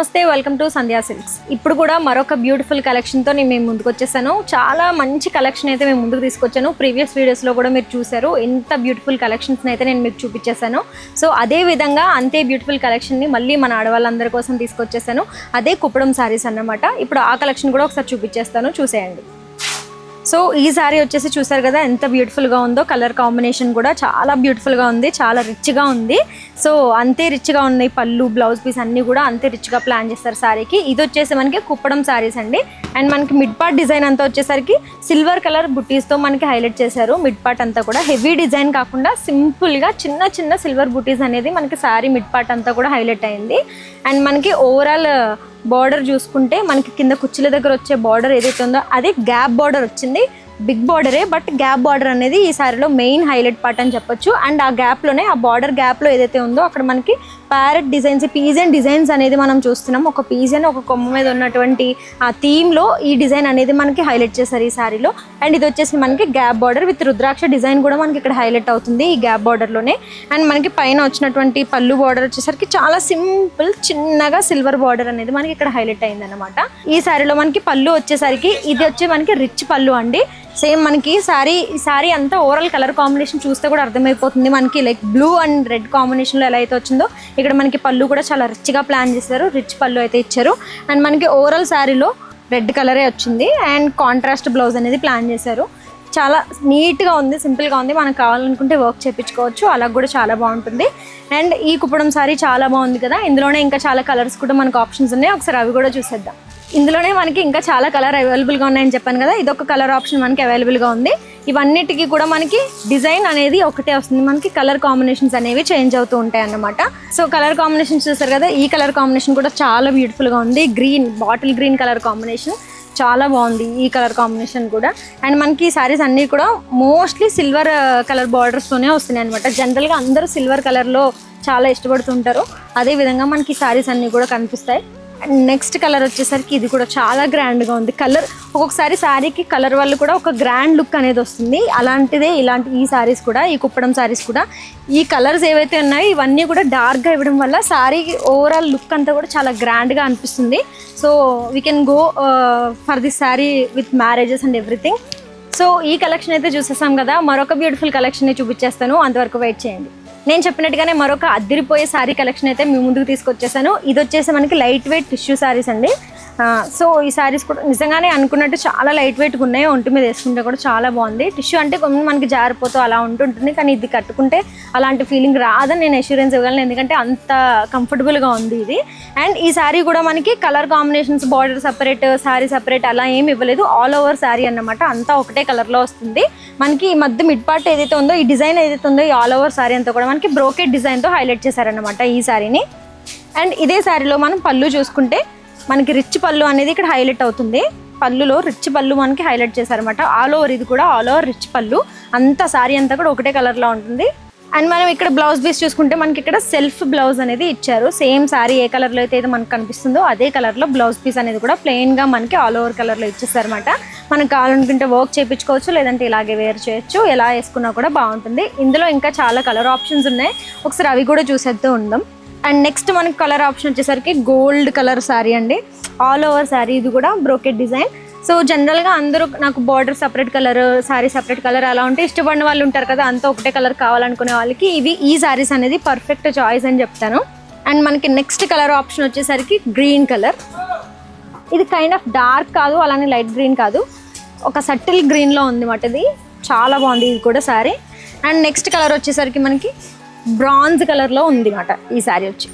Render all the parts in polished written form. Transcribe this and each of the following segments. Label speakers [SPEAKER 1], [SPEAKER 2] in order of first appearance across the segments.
[SPEAKER 1] నమస్తే, welcome to Sandhya silks. ఇప్పుడు కూడా మరొక బ్యూటిఫుల్ కలెక్షన్తో నేను మేము ముందుకు వచ్చేసాను. చాలా మంచి కలెక్షన్ అయితే మేము ముందుకు తీసుకొచ్చాను. ప్రీవియస్ వీడియోస్లో కూడా మీరు చూసారు ఎంత బ్యూటిఫుల్ కలెక్షన్స్ అయితే నేను మీకు చూపించేసాను. సో అదే విధంగా అంతే బ్యూటిఫుల్ కలెక్షన్ని మళ్ళీ మన ఆడవాళ్ళందరి కోసం తీసుకొచ్చేసాను. అదే కుప్పడం శారీస్ అన్నమాట. ఇప్పుడు ఆ కలెక్షన్ కూడా ఒకసారి చూపించేస్తాను, చూసేయండి. సో ఈ శారీ వచ్చేసి చూసారు కదా ఎంత బ్యూటిఫుల్గా ఉందో. కలర్ కాంబినేషన్ కూడా చాలా బ్యూటిఫుల్గా ఉంది, చాలా రిచ్గా ఉంది. సో అంతే రిచ్గా ఉన్నాయి. పళ్ళు, బ్లౌజ్ పీస్ అన్నీ కూడా అంతే రిచ్గా ప్లాన్ చేస్తారు శారీకి. ఇది వచ్చేసి మనకి కుప్పడం శారీస్ అండి. అండ్ మనకి మిడ్ పార్ట్ డిజైన్ అంతా వచ్చేసరికి సిల్వర్ కలర్ బుటీస్తో మనకి హైలైట్ చేశారు. మిడ్ పార్ట్ అంతా కూడా హెవీ డిజైన్ కాకుండా సింపుల్గా చిన్న చిన్న సిల్వర్ బుటీస్ అనేది మనకి శారీ మిడ్ పార్ట్ అంతా కూడా హైలైట్ అయింది. అండ్ మనకి ఓవరాల్ బార్డర్ చూసుకుంటే మనకి కింద కుర్చీల దగ్గర వచ్చే బార్డర్ ఏదైతే ఉందో అది గ్యాప్ బార్డర్ వచ్చింది. బిగ్ బార్డరే, బట్ గ్యాప్ బార్డర్ అనేది ఈ సారీలో మెయిన్ హైలైట్ పార్ట్ అని చెప్పొచ్చు. అండ్ ఆ గ్యాప్లోనే, ఆ బార్డర్ గ్యాప్లో ఏదైతే ఉందో అక్కడ మనకి ప్యారెట్ డిజైన్స్, పీజన్ డిజైన్స్ అనేది మనం చూస్తున్నాం. ఒక పీజన్ ఒక కొమ్మ మీద ఉన్నటువంటి ఆ థీమ్లో ఈ డిజైన్ అనేది మనకి హైలైట్ చేశారు ఈ సారీలో. అండ్ ఇది వచ్చేసి మనకి gap border with rudraksha design కూడా మనకి ఇక్కడ హైలైట్ అవుతుంది ఈ గ్యాప్ బార్డర్లోనే. అండ్ మనకి పైన వచ్చినటువంటి పళ్ళు బార్డర్ వచ్చేసరికి చాలా సింపుల్ చిన్నగా సిల్వర్ బార్డర్ అనేది మనకి ఇక్కడ హైలైట్ అయింది అనమాట. ఈ సారీలో మనకి పళ్ళు వచ్చేసరికి ఇది వచ్చి మనకి రిచ్ పళ్ళు అండి. సేమ్ మనకి శారీ అంతా ఓవరాల్ కలర్ కాంబినేషన్ చూస్తే కూడా అర్థమైపోతుంది మనకి, లైక్ బ్లూ అండ్ రెడ్ కాంబినేషన్లో ఎలా అయితే వచ్చిందో ఇక్కడ మనకి పళ్ళు కూడా చాలా రిచ్గా ప్లాన్ చేశారు. రిచ్ పళ్ళు అయితే ఇచ్చారు. అండ్ మనకి ఓవరాల్ శారీలో రెడ్ కలరే వచ్చింది. అండ్ కాంట్రాస్ట్ బ్లౌజ్ అనేది ప్లాన్ చేశారు. చాలా నీట్గా ఉంది, సింపుల్గా ఉంది. మనకు కావాలనుకుంటే వర్క్ చేయించుకోవచ్చు, అలా కూడా చాలా బాగుంటుంది. అండ్ ఈ కుప్పడం శారీ చాలా బాగుంది కదా. ఇందులోనే ఇంకా చాలా కలర్స్ కూడా మనకు ఆప్షన్స్ ఉన్నాయి, ఒకసారి అవి కూడా చూసేద్దాం. ఇందులోనే మనకి ఇంకా చాలా కలర్ అవైలబుల్గా ఉన్నాయని చెప్పాను కదా. ఇదొక కలర్ ఆప్షన్ మనకి అవైలబుల్గా ఉంది. ఇవన్నిటికీ కూడా మనకి డిజైన్ అనేది ఒకటే వస్తుంది. మనకి కలర్ కాంబినేషన్స్ అనేవి చేంజ్ అవుతూ ఉంటాయి అన్నమాట. సో కలర్ కాంబినేషన్స్ చూస్తారు కదా, ఈ కలర్ కాంబినేషన్ కూడా చాలా బ్యూటిఫుల్గా ఉంది. Green, bottle green colour combination చాలా బాగుంది ఈ కలర్ కాంబినేషన్ కూడా. అండ్ మనకి ఈ శారీస్ అన్నీ కూడా మోస్ట్లీ సిల్వర్ కలర్ బార్డర్స్తోనే వస్తున్నాయి అనమాట. జనరల్గా అందరూ సిల్వర్ కలర్లో చాలా ఇష్టపడుతుంటారు. అదేవిధంగా మనకి ఈ శారీస్ అన్నీ కూడా కనిపిస్తాయి. అండ్ నెక్స్ట్ కలర్ వచ్చేసరికి ఇది కూడా చాలా గ్రాండ్గా ఉంది. కలర్ ఒక్కొక్కసారి శారీకి కలర్ వల్ల కూడా ఒక గ్రాండ్ లుక్ అనేది వస్తుంది. అలాంటిదే ఈ శారీస్ కూడా, ఈ కుప్పడం శారీస్ కూడా ఈ కలర్స్ ఏవైతే ఉన్నాయో ఇవన్నీ కూడా డార్క్గా ఇవ్వడం వల్ల శారీకి ఓవరాల్ లుక్ అంతా కూడా చాలా గ్రాండ్గా అనిపిస్తుంది. So we can go for this sari with marriages and everything. So ఈ కలెక్షన్ అయితే చూసేసాం కదా. మరొక బ్యూటిఫుల్ కలెక్షన్ని చూపించేస్తాను, అంతవరకు వెయిట్ చేయండి. నేను చెప్పినట్టుగానే మరొక అదిరిపోయే శారీ కలెక్షన్ అయితే మీ ముందుకు తీసుకొచ్చేసాను. ఇది వచ్చేసి మనకి లైట్ వెయిట్ టిష్యూ శారీస్ అండి. సో ఈ శారీస్ కూడా నిజంగానే అనుకున్నట్టు చాలా లైట్ వెయిట్గా ఉన్నాయి. ఒంటి మీద వేసుకుంటే కూడా చాలా బాగుంది. టిష్యూ అంటే కొంచెం మనకి జారిపోతూ అలా ఉంటుంటుంది, కానీ ఇది కట్టుకుంటే అలాంటి ఫీలింగ్ రాదని నేను అష్యూరెన్స్ ఇవ్వగలను, ఎందుకంటే అంత కంఫర్టబుల్గా ఉంది ఇది. అండ్ ఈ శారీ కూడా మనకి colour combinations, border separate, sari separate అలా ఏమి ఇవ్వలేదు. ఆల్ ఓవర్ శారీ అన్నమాట, అంతా ఒకటే కలర్లో వస్తుంది. మనకి ఈ మధ్య మిడ్ పార్ట్ ఏదైతే ఉందో, ఈ డిజైన్ ఏదైతే ఉందో, ఈ ఆల్ ఓవర్ శారీ అంతా కూడా మనకి బ్రోకెట్ డిజైన్తో హైలైట్ చేశారనమాట ఈ శారీని. అండ్ ఇదే శారీలో మనం పళ్ళు చూసుకుంటే మనకి రిచ్ పళ్ళు అనేది ఇక్కడ హైలైట్ అవుతుంది. పళ్ళులో రిచ్ పళ్ళు మనకి హైలైట్ చేశారనమాట. ఆల్ ఓవర్ ఇది కూడా ఆల్ ఓవర్ రిచ్ పళ్ళు, అంతా శారీ అంతా కూడా ఒకటే కలర్లో ఉంటుంది. అండ్ మనం ఇక్కడ బ్లౌజ్ పీస్ చూసుకుంటే మనకి ఇక్కడ సెల్ఫ్ బ్లౌజ్ అనేది ఇచ్చారు. సేమ్ శారీ ఏ కలర్లో అయితే మనకు కనిపిస్తుందో అదే కలర్లో బ్లౌజ్ పీస్ అనేది కూడా ప్లెయిన్గా మనకి ఆల్ ఓవర్ కలర్లో ఇచ్చేస్తారనమాట. మనకు కావాలనుకుంటే వర్క్ చేయించుకోవచ్చు, లేదంటే ఇలాగే వేర్ చేయొచ్చు, ఎలా వేసుకున్నా కూడా బాగుంటుంది. ఇందులో ఇంకా చాలా కలర్ ఆప్షన్స్ ఉన్నాయి, ఒకసారి అవి కూడా చూసేస్తూ ఉందాం. అండ్ నెక్స్ట్ మనకి కలర్ ఆప్షన్ వచ్చేసరికి గోల్డ్ కలర్ శారీ అండి. ఆల్ ఓవర్ శారీ, ఇది కూడా బ్రోకెట్ డిజైన్. సో జనరల్గా అందరూ నాకు border separate colour, sari separate colour అలా ఉంటే ఇష్టపడిన వాళ్ళు ఉంటారు కదా, అంతా ఒకటే కలర్ కావాలనుకునే వాళ్ళకి ఈ శారీస్ అనేది పర్ఫెక్ట్ చాయిస్ అని చెప్తాను. అండ్ మనకి నెక్స్ట్ కలర్ ఆప్షన్ వచ్చేసరికి గ్రీన్ కలర్. ఇది కైండ్ ఆఫ్ డార్క్ కాదు, అలానే లైట్ గ్రీన్ కాదు, ఒక సటిల్ గ్రీన్లో ఉంది మాట. ఇది చాలా బాగుంది ఇది కూడా శారీ. అండ్ నెక్స్ట్ కలర్ వచ్చేసరికి మనకి బ్రాంజ్ కలర్లో ఉంది మాట ఈ శారీ వచ్చి.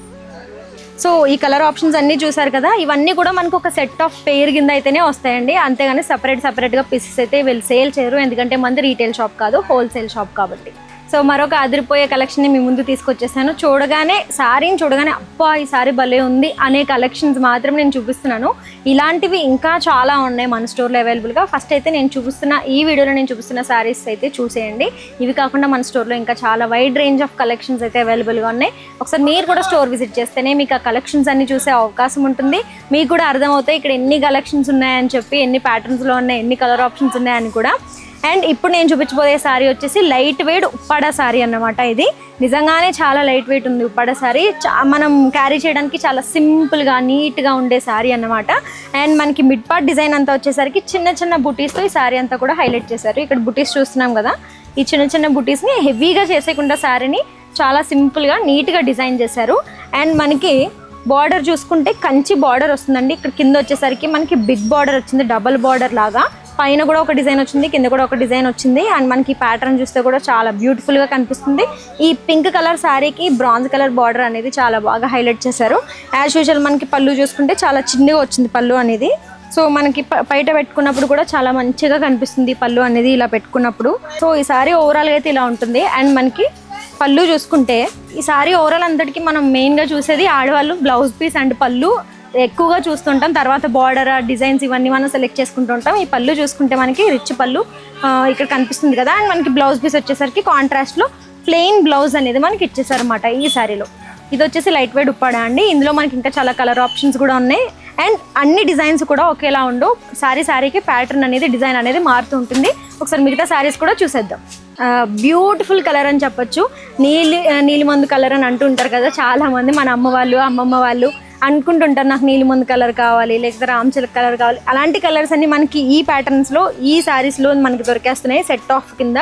[SPEAKER 1] సో ఈ కలర్ ఆప్షన్స్ అన్నీ చూసారు కదా. ఇవన్నీ కూడా మనకు ఒక సెట్ ఆఫ్ పేర్ కింద అయితేనే వస్తాయండి, అంతేగాని సపరేట్గా పీసెస్ అయితే వీళ్ళు సేల్ చేయరు, ఎందుకంటే మనది రీటైల్ షాప్ కాదు, హోల్సేల్ షాప్ కాబట్టి. సో మరొక అదిరిపోయే కలెక్షన్ని మీ ముందు తీసుకొచ్చేసాను. శారీని చూడగానే అబ్బా ఈ శారీ భలే ఉంది అనే కలెక్షన్స్ మాత్రం నేను చూపిస్తున్నాను. ఇలాంటివి ఇంకా చాలా ఉన్నాయి మన స్టోర్లో అవైలబుల్గా. ఫస్ట్ అయితే ఈ వీడియోలో నేను చూపిస్తున్న శారీస్ అయితే చూసేయండి. ఇవి కాకుండా మన స్టోర్లో ఇంకా చాలా వైడ్ రేంజ్ ఆఫ్ కలెక్షన్స్ అయితే అవైలబుల్గా ఉన్నాయి. ఒకసారి మీరు కూడా స్టోర్ విజిట్ చేస్తేనే మీకు ఆ కలెక్షన్స్ అన్ని చూసే అవకాశం ఉంటుంది. మీకు కూడా అర్థమవుతాయి ఇక్కడ ఎన్ని కలెక్షన్స్ ఉన్నాయని చెప్పి, ఎన్ని ప్యాటర్న్స్లో ఉన్నాయి, ఎన్ని కలర్ ఆప్షన్స్ ఉన్నాయని కూడా. అండ్ ఇప్పుడు నేను చూపించబోయే శారీ వచ్చేసి లైట్ వెయిట్ ఉప్పాడ శారీ అన్నమాట. ఇది నిజంగానే చాలా లైట్ వెయిట్ ఉంది ఉప్పాడ శారీ. మనం క్యారీ చేయడానికి చాలా సింపుల్గా నీట్గా ఉండే శారీ అన్నమాట. అండ్ మనకి మిడ్ పార్ట్ డిజైన్ అంతా వచ్చేసరికి చిన్న చిన్న బుటీస్తో ఈ శారీ అంతా కూడా హైలైట్ చేశారు. ఇక్కడ బుటీస్ చూస్తున్నాం కదా, ఈ చిన్న చిన్న బుటీస్ని హెవీగా చేసేకుండా శారీని చాలా సింపుల్గా నీట్గా డిజైన్ చేశారు. అండ్ మనకి బార్డర్ చూసుకుంటే కంచి బార్డర్ వస్తుందండి. ఇక్కడ కింద వచ్చేసరికి మనకి బిగ్ బార్డర్ వచ్చింది, డబల్ బార్డర్ లాగా. పైన కూడా ఒక డిజైన్ వచ్చింది, కింద కూడా ఒక డిజైన్ వచ్చింది. అండ్ మనకి ప్యాటర్న్ చూస్తే కూడా చాలా బ్యూటిఫుల్గా కనిపిస్తుంది. ఈ పింక్ కలర్ శారీకి బ్రాంజ్ కలర్ బార్డర్ అనేది చాలా బాగా హైలైట్ చేశారు. యాజ్ యూజువల్ మనకి పళ్ళు చూసుకుంటే చాలా చిన్నగా వచ్చింది పళ్ళు అనేది. సో మనకి బయట పెట్టుకున్నప్పుడు కూడా చాలా మంచిగా కనిపిస్తుంది పళ్ళు అనేది ఇలా పెట్టుకున్నప్పుడు. సో ఈ శారీ ఓవరాల్గా అయితే ఇలా ఉంటుంది. అండ్ మనకి పళ్ళు చూసుకుంటే ఈ శారీ ఓవరాల్ అంతటికి మనం మెయిన్గా చూసేది ఆడవాళ్ళు బ్లౌజ్ పీస్ అండ్ పళ్ళు ఎక్కువగా చూస్తుంటాం. తర్వాత బార్డర్ డిజైన్స్ ఇవన్నీ మనం సెలెక్ట్ చేసుకుంటూ ఉంటాం. ఈ పళ్ళు చూసుకుంటే మనకి రిచ్ పళ్ళు ఇక్కడ కనిపిస్తుంది కదా. అండ్ మనకి బ్లౌజ్ పీస్ వచ్చేసరికి కాంట్రాస్ట్లో ప్లెయిన్ బ్లౌజ్ అనేది మనకి ఇచ్చేసారు అనమాట ఈ శారీలో. ఇది వచ్చేసి లైట్ వెయిట్ ఉప్పాడ అండి. ఇందులో మనకి ఇంకా చాలా కలర్ ఆప్షన్స్ కూడా ఉన్నాయి. అండ్ అన్ని డిజైన్స్ కూడా ఒకేలా ఉండవు. శారీకి ప్యాటర్న్ అనేది డిజైన్ అనేది మారుతూ ఉంటుంది. ఒకసారి మిగతా శారీస్ కూడా చూసేద్దాం. బ్యూటిఫుల్ కలర్ అని చెప్పొచ్చు. నీలిమందు కలర్ అని అంటుంటారు కదా చాలామంది, మన అమ్మ వాళ్ళు అమ్మమ్మ వాళ్ళు అనుకుంటుంటారు నాకు నీలిమందు కలర్ కావాలి, లేకపోతే రామచిలక కలర్ కావాలి. అలాంటి కలర్స్ అన్ని మనకి ఈ ప్యాటర్న్స్లో ఈ శారీస్లో మనకి దొరికేస్తున్నాయి సెట్ ఆఫ్ కింద.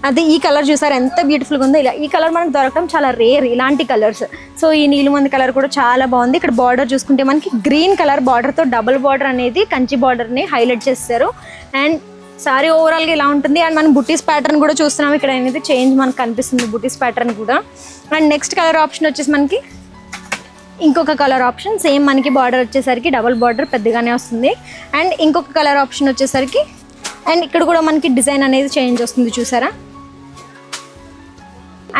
[SPEAKER 1] అది ఈ కలర్ చూసారు ఎంత బ్యూటిఫుల్గా ఉందో. ఇలా ఈ కలర్ మనకు దొరకడం చాలా రేర్ ఇలాంటి కలర్స్. సో ఈ నీలిమందు కలర్ కూడా చాలా బాగుంది. ఇక్కడ బార్డర్ చూసుకుంటే మనకి గ్రీన్ కలర్ బార్డర్తో డబుల్ బార్డర్ అనేది కంచి బార్డర్ని హైలైట్ చేస్తారు. అండ్ సారీ ఓవరాల్గా ఇలా ఉంటుంది. అండ్ మనం బుటీస్ ప్యాటర్న్ కూడా చూస్తున్నాం. ఇక్కడ అనేది చేంజ్ మనకు కనిపిస్తుంది బుటీస్ ప్యాటర్న్ కూడా. అండ్ నెక్స్ట్ కలర్ ఆప్షన్ వచ్చేసి మనకి ఇంకొక కలర్ ఆప్షన్ సేమ్ మనకి బార్డర్ వచ్చేసరికి డబుల్ బార్డర్ పెద్దగానే వస్తుంది. అండ్ ఇంకొక కలర్ ఆప్షన్ వచ్చేసరికి అండ్ ఇక్కడ కూడా మనకి డిజైన్ అనేది చేంజ్ వస్తుంది చూసారా.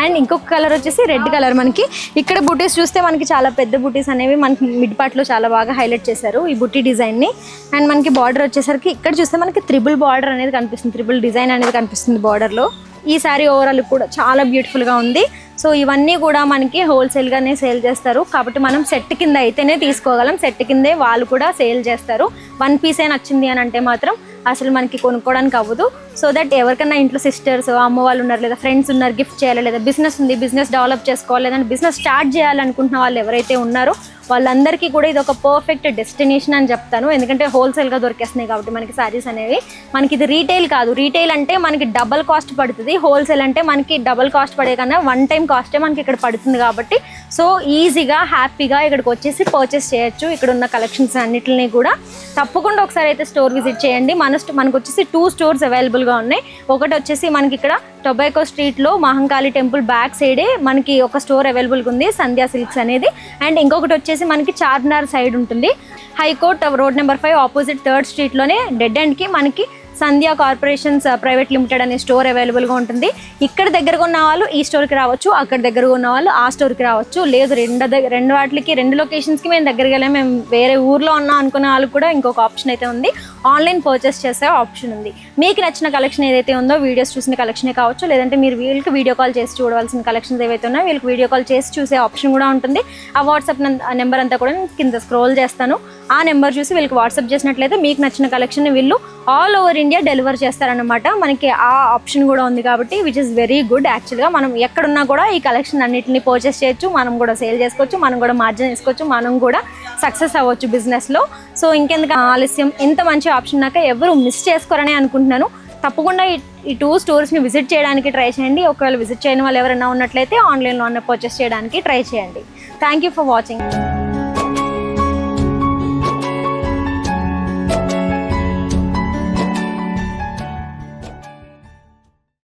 [SPEAKER 1] అండ్ ఇంకొక కలర్ వచ్చేసి రెడ్ కలర్. మనకి ఇక్కడ బుటీస్ చూస్తే మనకి చాలా పెద్ద బుటీస్ అనేవి మనకి మిడ్ పార్ట్లో చాలా బాగా హైలైట్ చేశారు ఈ బుటీ డిజైన్ని. అండ్ మనకి బార్డర్ వచ్చేసరికి ఇక్కడ చూస్తే మనకి త్రిబుల్ బార్డర్ అనేది కనిపిస్తుంది, త్రిబుల్ డిజైన్ అనేది కనిపిస్తుంది బార్డర్లో. ఈ శారీ ఓవరాల్ కూడా చాలా బ్యూటిఫుల్గా ఉంది. సో ఇవన్నీ కూడా మనకి హోల్సేల్గానే సేల్ చేస్తారు కాబట్టి మనం సెట్ కింద అయితేనే తీసుకోగలం. సెట్ కిందే వాళ్ళు కూడా సేల్ చేస్తారు. వన్ పీసే నచ్చింది అని అంటే మాత్రం అసలు మనకి కొనుక్కోవడానికి అవ్వదు. సో దట్ ఎవరికైనా ఇంట్లో సిస్టర్స్ అమ్మ వాళ్ళు ఉన్నారు, లేదా ఫ్రెండ్స్ ఉన్నారు, గిఫ్ట్ చేయాలి, లేదా బిజినెస్ ఉంది, బిజినెస్ డెవలప్ చేసుకోవాలి, లేదంటే బిజినెస్ స్టార్ట్ చేయాలనుకుంటున్న వాళ్ళు ఎవరైతే ఉన్నారో వాళ్ళందరికీ కూడా ఇది ఒక పర్ఫెక్ట్ డెస్టినేషన్ అని చెప్తాను. ఎందుకంటే హోల్సేల్గా దొరికేస్తున్నాయి కాబట్టి మనకి శారీస్ అనేవి. మనకి ఇది రీటైల్ కాదు. రీటైల్ అంటే మనకి డబల్ కాస్ట్ పడుతుంది, హోల్సేల్ అంటే మనకి డబల్ కాస్ట్ పడే కన్నా వన్ టైం కాస్టే మనకి ఇక్కడ పడుతుంది. కాబట్టి సో ఈజీగా హ్యాపీగా ఇక్కడికి వచ్చేసి పర్చేస్ చేయొచ్చు. ఇక్కడ ఉన్న కలెక్షన్స్ అన్నిటిని కూడా తప్పకుండా ఒకసారి అయితే స్టోర్ విజిట్ చేయండి. మనకు వచ్చేసి 2 స్టోర్స్ అవైలబుల్గా ఉన్నాయి. ఒకటి వచ్చేసి మనకి ఇక్కడ టొబాకో స్ట్రీట్లో మహంకాళి టెంపుల్ బ్యాక్ సైడే మనకి ఒక స్టోర్ అవైలబుల్గా ఉంది, సంధ్యా సిల్క్స్ అనేది. అండ్ ఇంకొకటి వచ్చేసి మనకి చార్మినార్ సైడ్ ఉంటుంది, high court road number 5 opposite 3rd స్ట్రీట్లోనే డెడ్ ఎండ్కి మనకి సంధ్యా కార్పొరేషన్స్ ప్రైవేట్ లిమిటెడ్ అనే స్టోర్ అవైలబుల్గా ఉంటుంది. ఇక్కడ దగ్గరగా ఉన్న వాళ్ళు ఈ స్టోర్కి రావచ్చు, అక్కడ దగ్గరగా ఉన్న వాళ్ళు ఆ స్టోర్కి రావచ్చు. లేదు రెండు లొకేషన్స్కి మేము దగ్గరికి వెళ్ళాము, మేము వేరే ఊర్లో ఉన్నాం అనుకున్న వాళ్ళకి కూడా ఇంకొక ఆప్షన్ అయితే ఉంది, ఆన్లైన్ పర్చేస్ చేసే ఆప్షన్ ఉంది. మీకు నచ్చిన కలెక్షన్ ఏదైతే ఉందో వీడియోస్ చూసిన కలెక్షనే కావచ్చు, లేదంటే మీరు వీళ్ళకి వీడియో కాల్ చేసి చూడవలసిన కలెక్షన్స్ ఏవైతే ఉన్నాయో వీళ్ళకి వీడియో కాల్ చేసి చూసే ఆప్షన్ కూడా ఉంటుంది. ఆ వాట్సాప్ నెంబర్ అంతా కూడా కింద స్క్రోల్ చేస్తాను. ఆ నెంబర్ చూసి వీళ్ళకి వాట్సాప్ చేసినట్లయితే మీకు నచ్చిన కలెక్షన్ వీళ్ళు ఆల్ ఓవర్ ఇండియా డెలివర్ చేస్తారనమాట. మనకి ఆ ఆప్షన్ కూడా ఉంది కాబట్టి విచ్ ఇస్ వెరీ గుడ్. యాక్చువల్గా మనం ఎక్కడున్నా కూడా ఈ కలెక్షన్ అన్నింటినీ పర్చేస్ చేయొచ్చు, మనం కూడా సేల్ చేసుకోవచ్చు, మనం కూడా మార్జిన్ వేసుకోవచ్చు, మనం కూడా సక్సెస్ అవ్వచ్చు బిజినెస్లో. సో ఇంకెందుకు ఆలస్యం, ఎంత మంచి ఆప్షన్ నాక ఎవరు మిస్ చేసుకోరని అనుకుంటున్నాను. తప్పకుండా ఈ 2 స్టోర్స్ని విజిట్ చేయడానికి ట్రై చేయండి. ఒకవేళ విజిట్ చేయని వాళ్ళు ఎవరైనా ఉన్నట్లయితే ఆన్లైన్లో పర్చేస్ చేయడానికి ట్రై చేయండి. Thank you for watching.